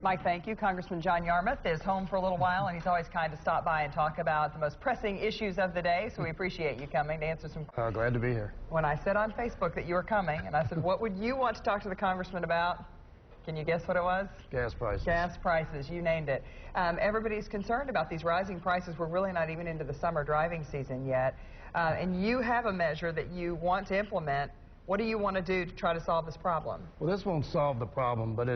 Mike, thank you. Congressman John Yarmuth is home for a little while, and he's always kind to stop by and talk about the most pressing issues of the day, so we appreciate you coming to answer some questions. Glad to be here. When I said on Facebook that you were coming, and I said, what would you want to talk to the congressman about? Can you guess what it was? Gas prices. Gas prices, you named it. Everybody's concerned about these rising prices. We're really not even into the summer driving season yet. And you have a measure that you want to implement. What do you want to do to try to solve this problem? Well, this won't solve the problem, but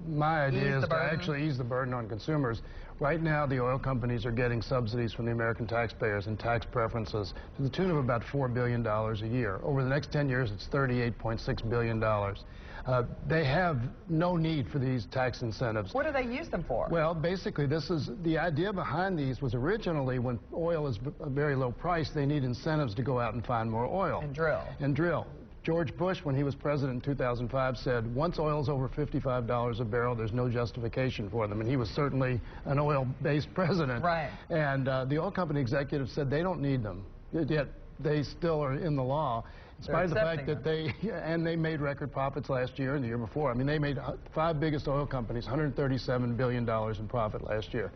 my idea is to actually ease the burden on consumers. Right now, the oil companies are getting subsidies from the American taxpayers and tax preferences to the tune of about $4 billion a year. Over the next 10 years, it's $38.6 billion. They have no need for these tax incentives. What do they use them for? Well, basically, this is the idea behind these was originally when oil is a very low price, they need incentives to go out and find more oil. And drill. And drill. George Bush, when he was president in 2005, said once oil's over $55 a barrel, there's no justification for them. And he was certainly an oil-based president. Right. And the oil company executives said they don't need them, yet they still are in the law. In spite of the fact that they made record profits last year and the year before. I mean, they made five biggest oil companies $137 billion in profit last year.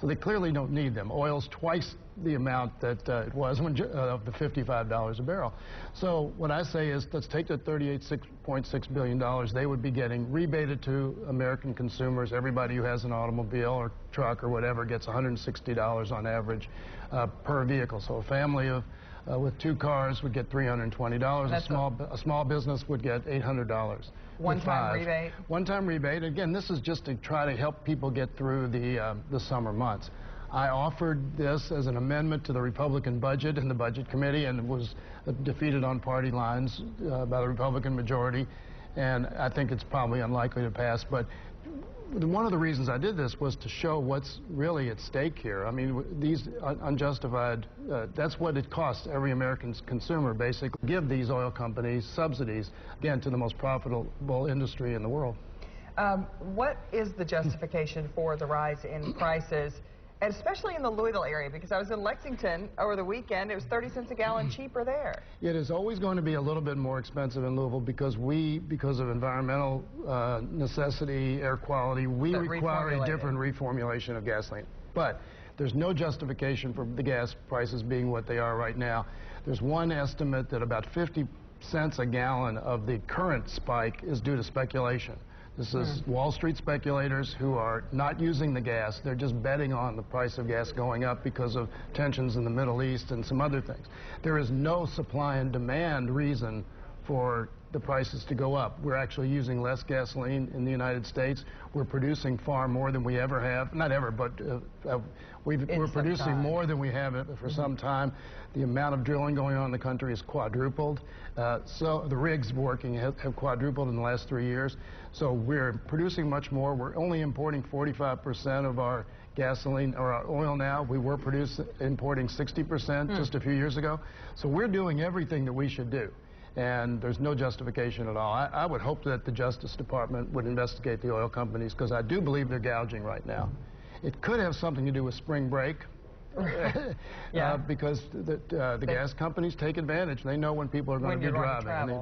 So they clearly don't need them. Oil's twice the amount that it was when, of the $55 a barrel. So what I say is let's take the $38.6 billion they would be getting rebated to American consumers. Everybody who has an automobile or truck or whatever gets $160 on average per vehicle. So a family of with two cars would get $320. A small business would get $800. One-time rebate? One-time rebate. Again, this is just to try to help people get through the summer months. I offered this as an amendment to the Republican budget in the Budget Committee and was defeated on party lines by the Republican majority. And I think it's probably unlikely to pass. But one of the reasons I did this was to show what's really at stake here. I mean, these unjustified, that's what it costs every American consumer, basically, give these oil companies subsidies, again, to the most profitable industry in the world. What is the justification for the rise in prices, and especially in the Louisville area? Because I was in Lexington over the weekend. It was 30 cents a gallon cheaper there. It is always going to be a little bit more expensive in Louisville because of environmental necessity, air quality, we require a different reformulation of gasoline. But there's no justification for the gas prices being what they are right now. There's one estimate that about 50 cents a gallon of the current spike is due to speculation. This is Wall Street speculators who are not using the gas. They're just betting on the price of gas going up because of tensions in the Middle East and some other things. There is no supply and demand reason for the prices to go up. We're actually using less gasoline in the United States. We're producing far more than we ever have. Not ever, but we're producing more than we have for some time. The amount of drilling going on in the country is quadrupled. So the rigs working have quadrupled in the last 3 years. So we're producing much more. We're only importing 45% of our gasoline or our oil now. We were importing 60% just a few years ago. So we're doing everything that we should do. And there's no justification at all. I would hope that the Justice Department would investigate the oil companies because I do believe they're gouging right now. It could have something to do with spring break. Because the gas companies take advantage. They know when people are going to be driving.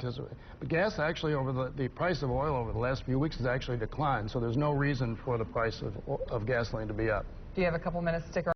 But gas actually, the price of oil over the last few weeks has actually declined. So there's no reason for the price of gasoline to be up. Do you have a couple minutes to stick around?